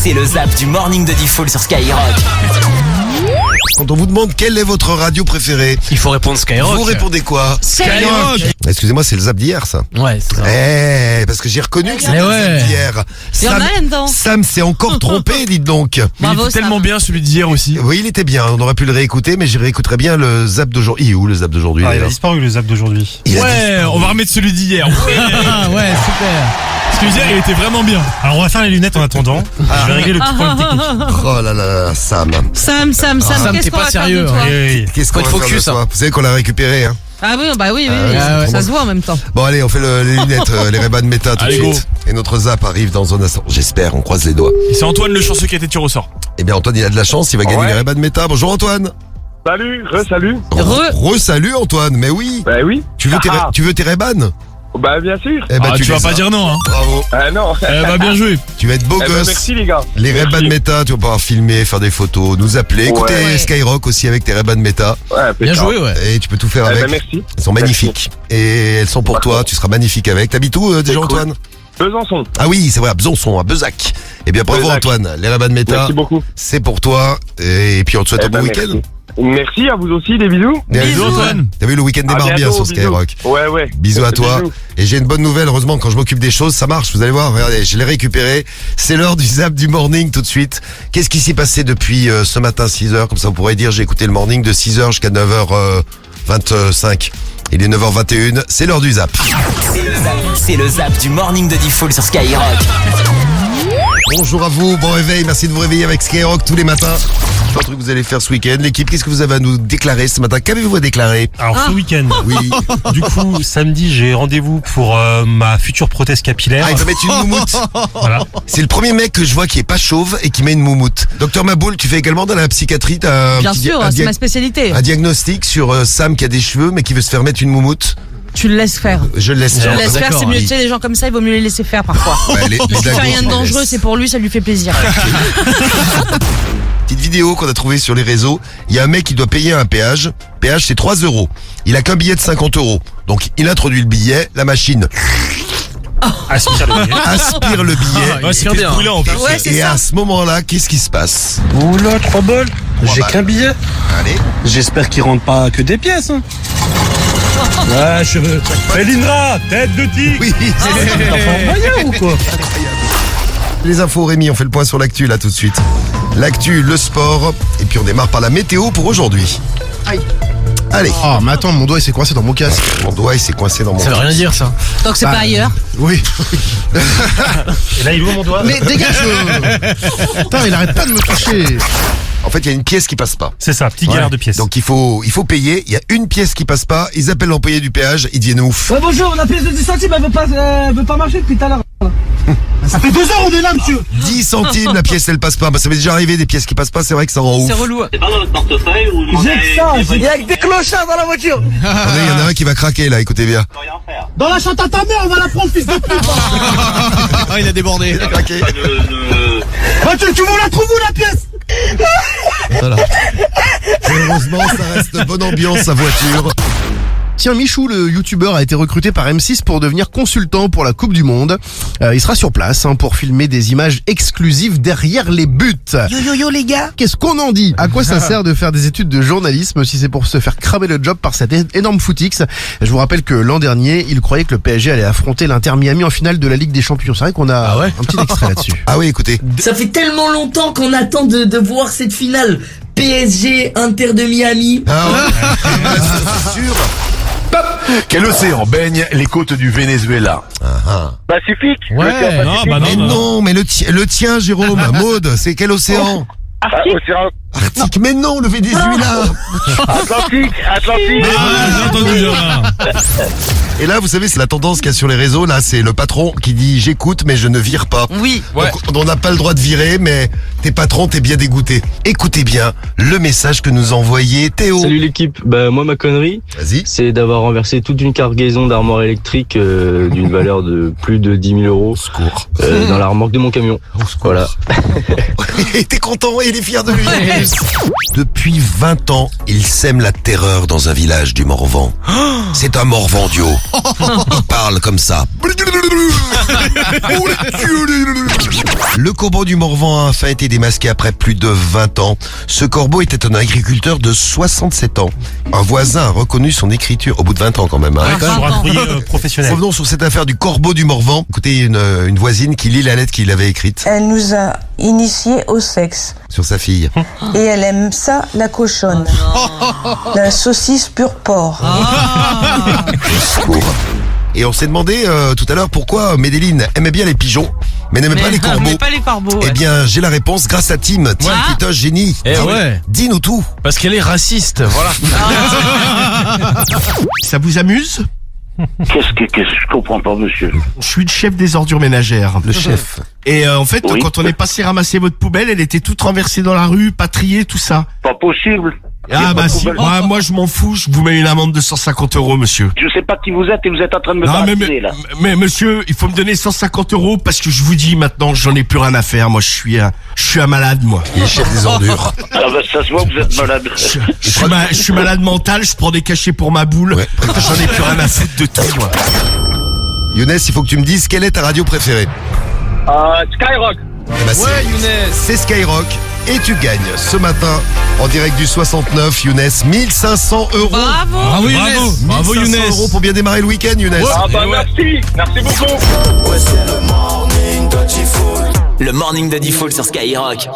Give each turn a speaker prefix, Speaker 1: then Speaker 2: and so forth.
Speaker 1: C'est le zap du morning de Diffoul sur Skyrock.
Speaker 2: Quand on vous demande quelle est votre radio préférée,
Speaker 3: Il faut répondre Skyrock.
Speaker 2: vous répondez quoi?
Speaker 3: Skyrock.
Speaker 2: Excusez-moi, c'est le zap d'hier, ça.
Speaker 3: Ouais, c'est ça.
Speaker 2: Parce que j'ai reconnu que c'était le
Speaker 3: ouais.
Speaker 2: zap d'hier.
Speaker 4: Il y en a là-dedans.
Speaker 2: Sam s'est encore trompé, dites donc.
Speaker 5: Mais il
Speaker 4: Bravo,
Speaker 5: était tellement
Speaker 4: Sam.
Speaker 5: bien celui d'hier aussi.
Speaker 2: Oui, il était bien, on aurait pu le réécouter, mais j'y réécouterais bien le zap d'aujourd'hui. Il est où le zap d'aujourd'hui
Speaker 6: Ah, il a
Speaker 2: d'ailleurs
Speaker 6: disparu le zap d'aujourd'hui.
Speaker 2: Il a
Speaker 5: Ouais, on va remettre celui d'hier.
Speaker 3: Ah ouais, super.
Speaker 5: Parce que hier il était vraiment bien.
Speaker 6: Alors on va faire les lunettes en attendant. Je vais régler le petit problème technique.
Speaker 2: Oh là là, Sam.
Speaker 4: Sam,
Speaker 3: Sam,
Speaker 4: qu'est-ce
Speaker 3: t'es
Speaker 4: qu'on
Speaker 3: pas
Speaker 4: va faire
Speaker 3: sérieux,
Speaker 4: de toi
Speaker 6: Oui, oui.
Speaker 2: Qu'est-ce qu'on
Speaker 3: Faut
Speaker 2: va
Speaker 3: être
Speaker 2: faire
Speaker 3: focus,
Speaker 2: de toi? Vous savez qu'on l'a récupéré, hein.
Speaker 4: Ah oui, bah oui,
Speaker 3: ouais.
Speaker 4: ça se voit en même temps.
Speaker 2: Bon allez, on fait les lunettes, les Ray-Ban Meta tout de
Speaker 5: Allez, go.
Speaker 2: suite. Et notre zap arrive dans un instant. J'espère, on croise les doigts.
Speaker 5: Et c'est Antoine le chanceux qui a été tiré au sort.
Speaker 2: Eh bien Antoine, il a de la chance, il va gagner
Speaker 7: Ouais.
Speaker 2: les Ray-Ban Meta. Bonjour Antoine.
Speaker 7: Salut, salut.
Speaker 2: Re-salut Antoine, mais oui.
Speaker 7: Bah oui.
Speaker 2: Tu veux tes Ray-Ban?
Speaker 7: Bah bien sûr.
Speaker 2: Eh ben,
Speaker 5: Tu vas
Speaker 2: les
Speaker 5: pas
Speaker 2: as.
Speaker 5: dire non, hein.
Speaker 2: Bravo.
Speaker 7: Ah non.
Speaker 5: Bien joué.
Speaker 2: Tu vas être beau
Speaker 7: Eh ben,
Speaker 2: gosse.
Speaker 7: merci les gars.
Speaker 2: Les
Speaker 7: Merci.
Speaker 2: Ray-Ban Meta, tu vas pouvoir filmer, faire des photos, nous appeler, écouter
Speaker 4: Ouais.
Speaker 2: Skyrock aussi avec tes Ray-Ban Meta.
Speaker 7: Ouais,
Speaker 3: Bien
Speaker 7: impeccable.
Speaker 3: joué, ouais.
Speaker 2: Et tu peux tout faire
Speaker 7: Eh
Speaker 2: avec.
Speaker 7: ben, merci.
Speaker 2: Elles sont magnifiques. Et elles sont pour
Speaker 7: D'accord.
Speaker 2: toi, tu seras magnifique avec. T'habites où déjà
Speaker 7: C'est cool.
Speaker 2: Antoine?
Speaker 7: Besançon.
Speaker 2: Ah oui, c'est vrai, à Besançon, à Bezac. Eh bien bravo
Speaker 7: Bezac.
Speaker 2: Antoine, les Ray-Ban Meta,
Speaker 7: Merci beaucoup.
Speaker 2: c'est pour toi. Et puis on te souhaite
Speaker 7: Eh
Speaker 2: un bon
Speaker 7: ben,
Speaker 2: week-end.
Speaker 7: Merci à vous aussi, des bisous.
Speaker 5: Bisous Antoine.
Speaker 2: T'as vu, le week-end
Speaker 7: À
Speaker 2: démarre bien
Speaker 7: bientôt,
Speaker 2: sur
Speaker 7: bisous.
Speaker 2: Skyrock.
Speaker 7: Ouais.
Speaker 2: Bisous à toi.
Speaker 7: Bisous.
Speaker 2: Et j'ai une bonne nouvelle, heureusement, quand je m'occupe des choses, ça marche, vous allez voir, regardez, je l'ai récupéré. C'est l'heure du zap du morning tout de suite. Qu'est-ce qui s'est passé depuis ce matin 6h? Comme ça vous pourrez dire, j'ai écouté le morning de 6h jusqu'à 9h25. Il est 9h21, c'est l'heure du zap.
Speaker 1: C'est le zap du morning de Diffoul sur Skyrock.
Speaker 2: Bonjour à vous, bon réveil, merci de vous réveiller avec Skyrock tous les matins. Je sais pas un truc que vous allez faire ce week-end. L'équipe, qu'est-ce que vous avez à nous déclarer ce matin? Qu'avez-vous à déclarer?
Speaker 6: Alors ce week-end,
Speaker 2: Oui.
Speaker 6: du coup, samedi, j'ai rendez-vous pour ma future prothèse capillaire.
Speaker 2: Ah, il va mettre une moumoute.
Speaker 6: Voilà.
Speaker 2: C'est le premier mec que je vois qui est pas chauve et qui met une moumoute. Docteur Maboul, tu fais également dans la psychiatrie, t'as
Speaker 4: Bien sûr, c'est ma spécialité.
Speaker 2: un diagnostic sur Sam qui a des cheveux mais qui veut se faire mettre une moumoute.
Speaker 4: Tu le laisses faire.
Speaker 2: Je le laisse
Speaker 4: Tu le
Speaker 2: faire.
Speaker 4: laisses faire, c'est mieux. Tu sais, les gens comme ça, il vaut mieux les laisser faire parfois.
Speaker 2: Ouais, les
Speaker 4: Il fait
Speaker 2: dagos,
Speaker 4: rien
Speaker 2: je
Speaker 4: de
Speaker 2: les
Speaker 4: dangereux,
Speaker 2: laisse.
Speaker 4: c'est pour lui, ça lui fait plaisir.
Speaker 2: Petite vidéo qu'on a trouvée sur les réseaux. Il y a un mec qui doit payer un péage. Péage, c'est 3 euros. Il a qu'un billet de 50 euros. Donc, il introduit le billet, la machine
Speaker 6: Aspire le billet.
Speaker 2: aspire le billet.
Speaker 5: Ouais, c'est bien. Brûlé en plus.
Speaker 4: Ouais, c'est
Speaker 2: Et
Speaker 4: ça.
Speaker 2: à ce moment-là, qu'est-ce qui se passe?
Speaker 8: Oula, 3 balles. J'ai
Speaker 2: balles.
Speaker 8: qu'un billet.
Speaker 2: Allez.
Speaker 8: J'espère qu'il rentre pas que des pièces. Hein. Ouais, je veux.
Speaker 6: Elindra, tête de tigre.
Speaker 2: Oui, c'est
Speaker 8: T'as pas moyen ou quoi?
Speaker 2: les infos, Rémi, on fait le point sur l'actu là tout de suite. L'actu, le sport, et puis on démarre par la météo pour aujourd'hui. Allez,
Speaker 9: Oh, mais attends, mon doigt il s'est coincé dans mon casque.
Speaker 2: mon doigt il s'est coincé dans mon
Speaker 3: Ça veut rien dire, ça.
Speaker 4: Donc c'est pas ailleurs.
Speaker 9: Oui.
Speaker 6: Et là, il ouvre mon doigt.
Speaker 9: Mais dégage Putain, il arrête pas de me toucher.
Speaker 2: En fait, il y a une pièce qui passe pas.
Speaker 6: C'est ça, petit galère de pièces.
Speaker 2: Donc il faut payer, il y a une pièce qui passe pas, ils appellent l'employé du péage, ils deviennent ouf.
Speaker 8: Ouais, bonjour, la pièce de 10 centimes, elle veut pas marcher depuis tout à l'heure. Ça fait 2 heures, on est là, monsieur.
Speaker 2: 10 centimes, la pièce elle passe pas. Bah, ça m'est déjà arrivé des pièces qui passent pas, c'est vrai que ça rend ouf.
Speaker 4: C'est relou.
Speaker 8: J'ai que ça, il y a que des clochards dans la voiture.
Speaker 2: Attendez, il y en a un qui va craquer là, écoutez bien.
Speaker 8: Dans la chante à ta mère, on va la prendre, fils de pute.
Speaker 3: Ah, il a débordé.
Speaker 2: Il a craqué.
Speaker 8: Bah, tu veux la trouver où, la pièce?
Speaker 2: Voilà. Heureusement, ça reste bonne ambiance sa voiture.
Speaker 9: Tiens, Michou, le youtubeur, a été recruté par M6 pour devenir consultant pour la Coupe du Monde. Il sera sur place pour filmer des images exclusives derrière les buts.
Speaker 8: Yo, les gars.
Speaker 9: Qu'est-ce qu'on en dit? À quoi ça sert de faire des études de journalisme si c'est pour se faire cramer le job par cet énorme footix? Je vous rappelle que l'an dernier, il croyait que le PSG allait affronter l'Inter Miami en finale de la Ligue des Champions. C'est vrai qu'on a un petit extrait là-dessus.
Speaker 2: Ah oui, écoutez.
Speaker 10: Ça fait tellement longtemps qu'on attend de voir cette finale. PSG, Inter de Miami.
Speaker 2: Ah ouais, c'est sûr.
Speaker 11: Quel océan baigne les côtes du Venezuela?
Speaker 7: Pacifique.
Speaker 3: Ouais.
Speaker 5: Non, bah
Speaker 2: Mais
Speaker 5: non.
Speaker 2: non, mais le tien, Jérôme, Maud, c'est quel océan?
Speaker 7: Océan
Speaker 2: Arctique, mais non, le Venezuela.
Speaker 7: Atlantique.
Speaker 5: J'ai entendu là.
Speaker 2: Et là, vous savez, c'est la tendance qu'il y a sur les réseaux. Là, c'est le patron qui dit j'écoute, mais je ne vire pas.
Speaker 4: Oui.
Speaker 5: Ouais.
Speaker 2: Donc, on n'a pas le droit de virer, mais t'es patron, t'es bien dégoûté. Écoutez bien le message que nous a envoyé Théo.
Speaker 12: Salut l'équipe, bah moi ma connerie
Speaker 2: Vas-y.
Speaker 12: c'est d'avoir renversé toute une cargaison d'armoires électriques d'une valeur de plus de 10 000 euros
Speaker 2: Secours.
Speaker 12: dans la remorque de mon camion. Voilà.
Speaker 2: Et t'es content, et il est fier de lui. Depuis 20 ans, il sème la terreur dans un village du Morvan. C'est un Morvandio. Il parle comme ça. Le corbeau du Morvan a enfin été démasqué après plus de 20 ans. Ce corbeau était un agriculteur de 67 ans. Un voisin a reconnu son écriture au bout de 20 ans quand même. Hein.
Speaker 6: Sur un courrier professionnel.
Speaker 2: Revenons sur cette affaire du corbeau du Morvan. Écoutez, une voisine qui lit la lettre qu'il avait écrite
Speaker 13: Elle nous a initiés au sexe.
Speaker 2: sur sa fille.
Speaker 13: Et elle aime ça, la cochonne. La saucisse pur porc.
Speaker 2: Et on s'est demandé tout à l'heure pourquoi Médéline aimait bien les pigeons, mais n'aimait pas les corbeaux.
Speaker 4: Mais pas les corbeaux.
Speaker 2: Eh bien, j'ai la réponse grâce à Tim. Tim qui est un génie.
Speaker 5: Eh ouais.
Speaker 2: Dis-nous tout.
Speaker 5: Parce qu'elle est raciste, voilà.
Speaker 9: Ça vous amuse?
Speaker 7: Qu'est-ce que je comprends pas, monsieur?
Speaker 9: Je suis le chef des ordures ménagères.
Speaker 2: Le chef.
Speaker 9: Et en fait,
Speaker 7: Oui.
Speaker 9: quand on est passé ramasser votre poubelle, elle était toute renversée dans la rue, pas triée, tout ça.
Speaker 7: Pas possible. Y a
Speaker 9: Ah
Speaker 7: pas
Speaker 9: bah
Speaker 7: de
Speaker 9: si,
Speaker 7: poubelle.
Speaker 9: moi je m'en fous, je vous mets une amende de 150 €, monsieur.
Speaker 7: Je sais pas qui vous êtes et vous êtes en train de me
Speaker 9: Non
Speaker 7: baptiser, là.
Speaker 9: mais monsieur, il faut me donner 150 € parce que je vous dis maintenant, j'en ai plus rien à faire. Moi, je suis un malade, moi.
Speaker 2: Il est chef des ordures.
Speaker 7: Ah bah ça se voit que vous êtes malade.
Speaker 9: Je suis malade mental, je prends des cachets pour ma boule.
Speaker 2: Ouais.
Speaker 9: J'en ai plus rien à foutre de tout, moi.
Speaker 2: Younes, il faut que tu me dises quelle est ta radio préférée.
Speaker 7: Skyrock.
Speaker 2: Eh ben, c'est Skyrock. Et tu gagnes ce matin en direct du 69, Younes, 1500 €.
Speaker 4: Bravo.
Speaker 5: Bravo Younes. Bravo
Speaker 2: 1500
Speaker 5: Younes.
Speaker 2: € pour bien démarrer le week-end, Younes.
Speaker 7: Ah bah merci. Merci beaucoup.
Speaker 1: Le morning de Diffoul sur Skyrock.